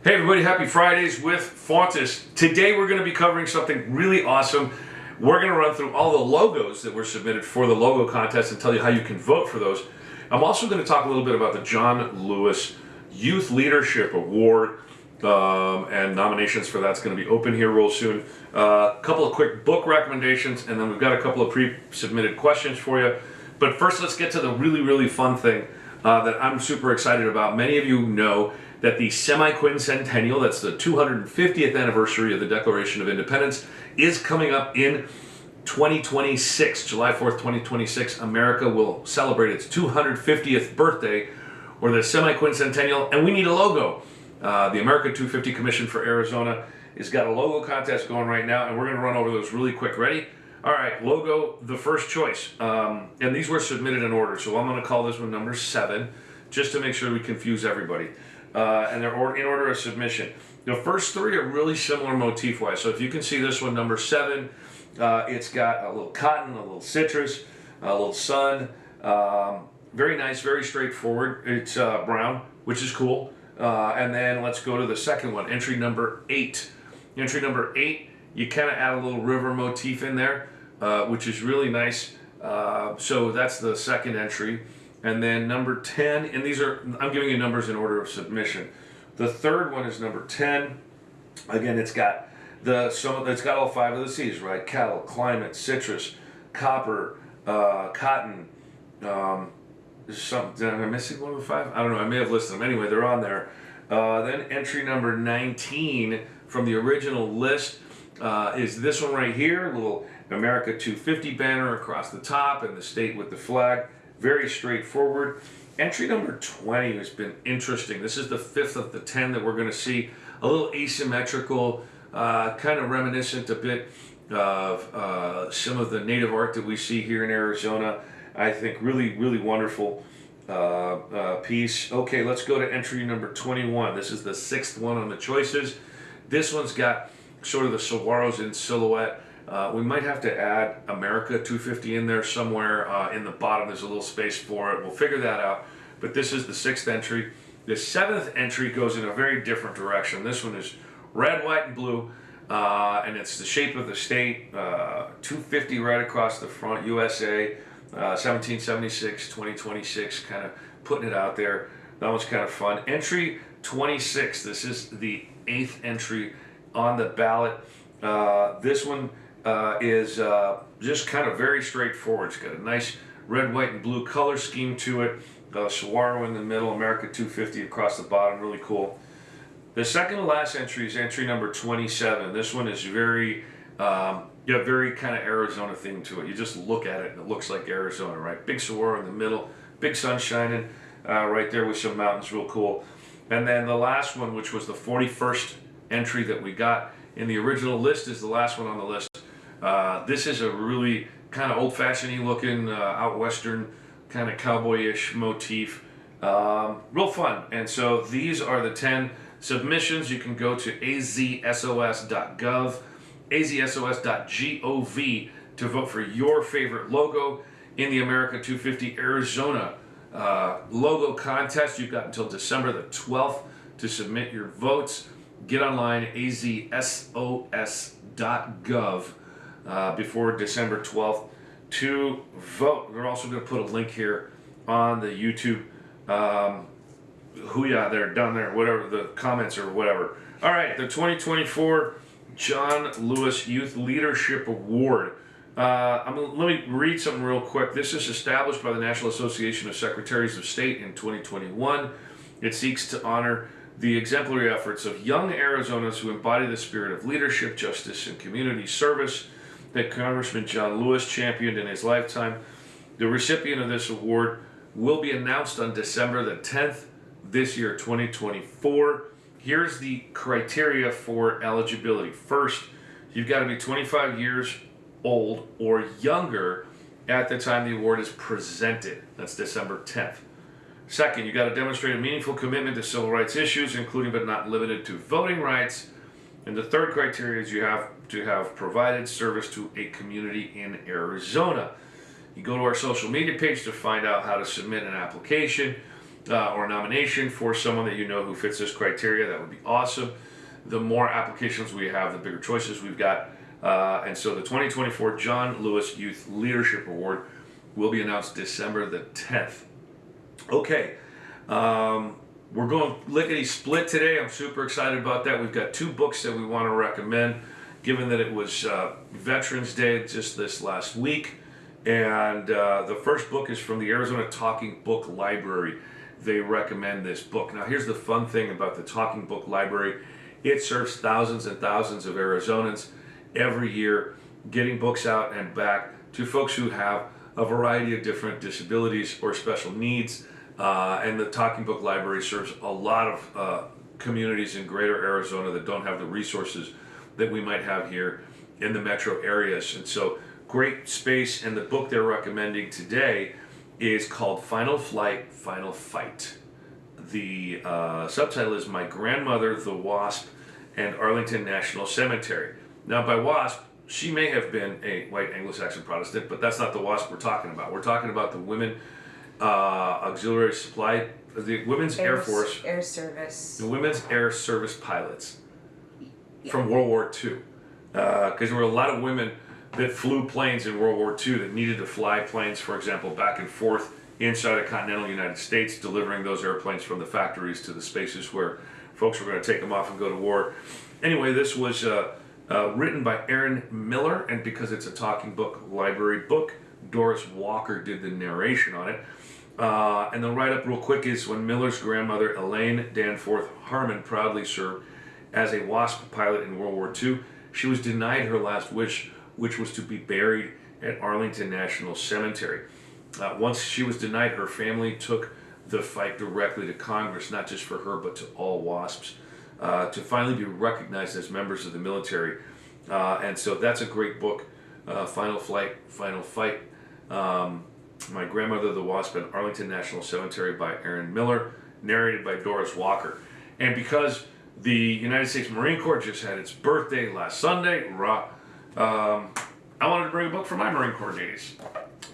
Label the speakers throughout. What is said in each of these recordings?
Speaker 1: Hey everybody, happy Fridays with Fontes. Today we're going to be covering something really awesome. We're going to run through all the logos that were submitted for the logo contest and tell you how you can vote for those. I'm also going to talk a little bit about the John Lewis Youth Leadership Award, and nominations for that's going to be open here real soon. A couple of quick book recommendations, and then we've got a couple of pre-submitted questions for you. But first, let's get to the really fun thing that I'm super excited about. Many of you know that the semi-quincentennial, that's the 250th anniversary of the Declaration of Independence, is coming up in 2026. July 4th, 2026, America will celebrate its 250th birthday, or the semi-quincentennial, and we need a logo. The America 250 Commission for Arizona has got a logo contest going right now, and we're going to run over those really quick. Ready? All right, logo, the first choice. And these were submitted in order, so I'm going to call this one number 7, just to make sure we confuse everybody. And they're in order of submission. The first 3 are really similar motif-wise. So if you can see this one, number 7, it's got a little cotton, a little citrus, a little sun. Very nice, very straightforward. It's brown, which is cool. And then let's go to the second one, entry number 8. Entry number 8, you kind of add a little river motif in there, which is really nice. So that's the second entry. And then number 10, and these are, I'm giving you numbers in order of submission. The third one is number 10. Again, it's got it's got all 5 of the C's, right? Cattle, climate, citrus, copper, cotton. Did I miss one of the 5? I don't know. I may have listed them. Anyway, they're on there. Then entry number 19 from the original list is this one right here. A little America 250 banner across the top and the state with the flag. Very straightforward. Entry number 20 has been interesting. This is the 5th of the 10 that we're going to see. A little asymmetrical, kind of reminiscent a bit of some of the native art that we see here in Arizona. I think really wonderful piece. Okay, let's go to entry number 21. This is the 6th one on the choices. This one's got sort of the saguaros in silhouette. We might have to add America 250 in there somewhere. In the bottom there's a little space for it. We'll figure that out. But this is the 6th entry. The 7th entry goes in a very different direction. This one is red, white, and blue. And it's the shape of the state. 250 right across the front, USA. 1776, 2026, kind of putting it out there. That one's kind of fun. Entry 26. This is the 8th entry on the ballot. This one is just kind of very straightforward. It's got a nice red, white, and blue color scheme to it. Saguaro in the middle, America 250 across the bottom, really cool. The second to last entry is entry number 27. This one is very kind of Arizona theme to it. You just look at it and it looks like Arizona, right? Big saguaro in the middle, big sun shining right there with some mountains, real cool. And then the last one, which was the 41st entry that we got in the original list, is the last one on the list. This is a really kind of old-fashioned looking, out western, kind of cowboyish motif. Real fun. And so these are the 10 submissions. You can go to azsos.gov, azsos.gov to vote for your favorite logo in the America 250 Arizona logo contest. You've got until December the 12th to submit your votes. Get online, azsos.gov, before December 12th to vote. We're also going to put a link here on the YouTube, there, down there, whatever, the comments or whatever. All right, the 2024 John Lewis Youth Leadership Award. Let me read something real quick. This is established by the National Association of Secretaries of State in 2021. It seeks to honor the exemplary efforts of young Arizonans who embody the spirit of leadership, justice, and community service that Congressman John Lewis championed in his lifetime. The recipient of this award will be announced on December the 10th this year, 2024. Here's the criteria for eligibility. First, you've got to be 25 years old or younger at the time the award is presented. That's December 10th. Second, you've got to demonstrate a meaningful commitment to civil rights issues, including but not limited to voting rights. And the third criteria is you have to have provided service to a community in Arizona. You go to our social media page to find out how to submit an application. or nomination for someone that you know who fits this criteria, that would be awesome. The more applications we have, the bigger choices we've got. And so the 2024 John Lewis Youth Leadership Award will be announced December the 10th. Okay, we're going lickety split today. I'm super excited about that. We've got 2 books that we want to recommend, given that it was Veterans Day just this last week. And the first book is from the Arizona Talking Book Library. They recommend this book. Now, here's the fun thing about the Talking Book Library. It serves thousands and thousands of Arizonans every year, getting books out and back to folks who have a variety of different disabilities or special needs. And the Talking Book Library serves a lot of communities in greater Arizona that don't have the resources that we might have here in the metro areas. And so, great space. And the book they're recommending today is called Final Flight, Final Fight. The subtitle is My Grandmother, the Wasp, and Arlington National Cemetery. Now, by WASP, she may have been a white Anglo-Saxon Protestant, but that's not the WASP we're talking about. We're talking about the Women Auxiliary Supply, the Women's Air Force.
Speaker 2: Air Service.
Speaker 1: The Women's Air Service pilots from World War II. Because there were a lot of women that flew planes in World War II that needed to fly planes, for example, back and forth inside the continental United States, delivering those airplanes from the factories to the spaces where folks were going to take them off and go to war. Anyway, this was written by Erin Miller, and because it's a Talking Book Library book, Doris Walker did the narration on it. And the write-up real quick is when Miller's grandmother, Elaine Danforth Harmon, proudly served as a WASP pilot in World War II, she was denied her last wish, which was to be buried at Arlington National Cemetery. Once she was denied, her family took the fight directly to Congress, not just for her, but to all WASPs, to finally be recognized as members of the military. And so that's a great book, Final Flight, Final Fight. My Grandmother, the Wasp, and Arlington National Cemetery by Erin Miller, narrated by Doris Walker. And because the United States Marine Corps just had its birthday last Sunday, I wanted to bring a book from my Marine Corps days.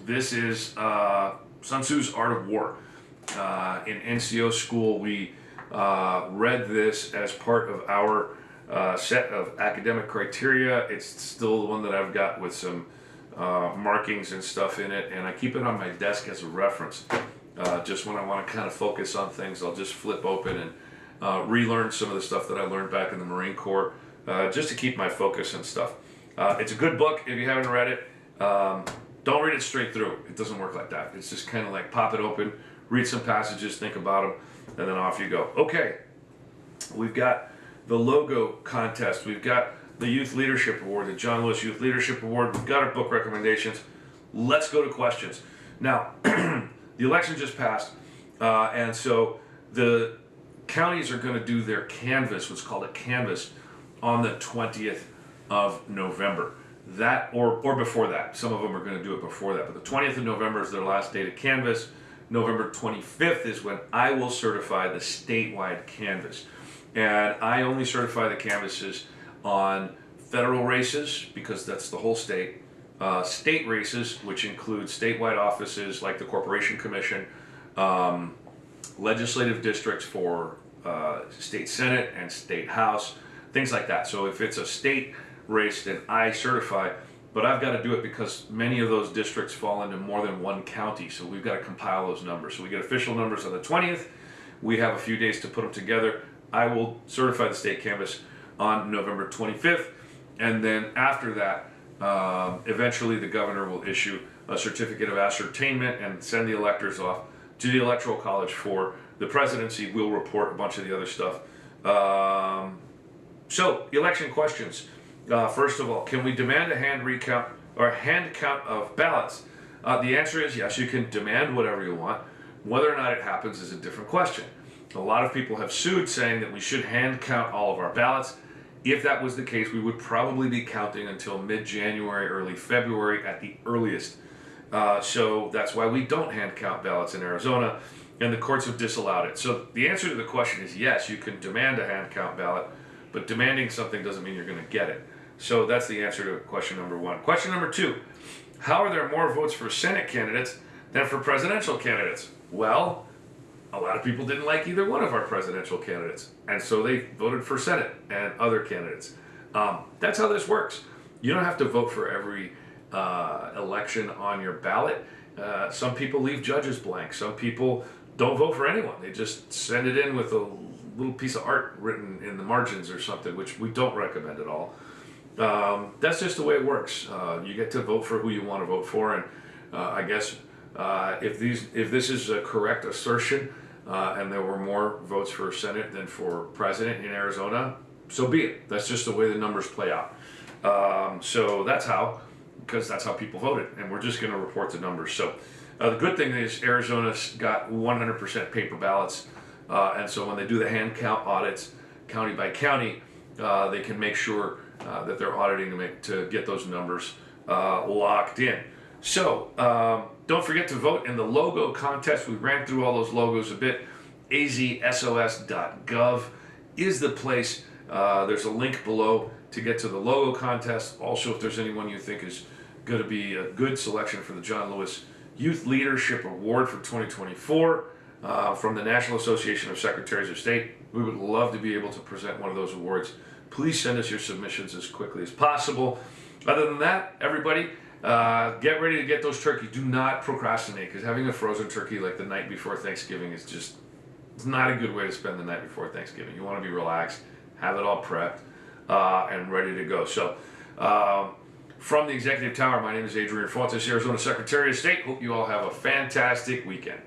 Speaker 1: This is Sun Tzu's Art of War. In NCO school, we read this as part of our set of academic criteria. It's still the one that I've got with some markings and stuff in it, and I keep it on my desk as a reference. Just when I want to kind of focus on things, I'll just flip open and relearn some of the stuff that I learned back in the Marine Corps, just to keep my focus and stuff. It's a good book if you haven't read it. Don't read it straight through. It doesn't work like that. It's just kind of like pop it open, read some passages, think about them, and then off you go. Okay, we've got the logo contest. We've got the Youth Leadership Award, the John Lewis Youth Leadership Award. We've got our book recommendations. Let's go to questions. Now, the election just passed, and so the counties are going to do their canvass, what's called a canvass, on the 20th of November. That or before that. Some of them are going to do it before that, but the 20th of November is their last day to canvass. November 25th is when I will certify the statewide canvass. And I only certify the canvasses on federal races, because that's the whole state, state races, which include statewide offices like the Corporation Commission, legislative districts for state senate and state house, things like that. So if it's a state race, then I certify, but I've got to do it because many of those districts fall into more than one county, so we've got to compile those numbers. So we get official numbers on the 20th. We have a few days to put them together. I will certify the state canvass on November 25th, and then after that, eventually the governor will issue a certificate of ascertainment and send the electors off to the Electoral College for the presidency. We'll report a bunch of the other stuff. So, election questions. First of all, can we demand a hand recount or a hand count of ballots? The answer is yes, you can demand whatever you want. Whether or not it happens is a different question. A lot of people have sued saying that we should hand count all of our ballots. If that was the case, we would probably be counting until mid-January, early February at the earliest. So that's why we don't hand count ballots in Arizona, and the courts have disallowed it. So the answer to the question is yes, you can demand a hand count ballot, but demanding something doesn't mean you're going to get it. So that's the answer to question number one. Question number two, how are there more votes for Senate candidates than for presidential candidates? Well, a lot of people didn't like either one of our presidential candidates, and so they voted for Senate and other candidates. That's how this works. You don't have to vote for every election on your ballot. Some people leave judges blank. Some people don't vote for anyone. They just send it in with a little piece of art written in the margins or something, which we don't recommend at all. That's just the way it works. You get to vote for who you want to vote for, and I guess if this is a correct assertion, and there were more votes for Senate than for president in Arizona, so be it. That's just the way the numbers play out. So that's how, because that's how people voted, and we're just going to report the numbers. So the good thing is Arizona's got 100% paper ballots, and so when they do the hand count audits, county by county, they can make sure that they're auditing to get those numbers locked in. So don't forget to vote in the logo contest. We ran through all those logos a bit. azsos.gov is the place. There's a link below to get to the logo contest. Also, if there's anyone you think is going to be a good selection for the John Lewis Youth Leadership Award for 2024 from the National Association of Secretaries of State, we would love to be able to present one of those awards. Please send us your submissions as quickly as possible. Other than that, everybody, get ready to get those turkeys. Do not procrastinate, because having a frozen turkey like the night before Thanksgiving is just, it's not a good way to spend the night before Thanksgiving. You want to be relaxed, have it all prepped, and ready to go. So, from the Executive Tower, my name is Adrian Fontes, Arizona Secretary of State. Hope you all have a fantastic weekend.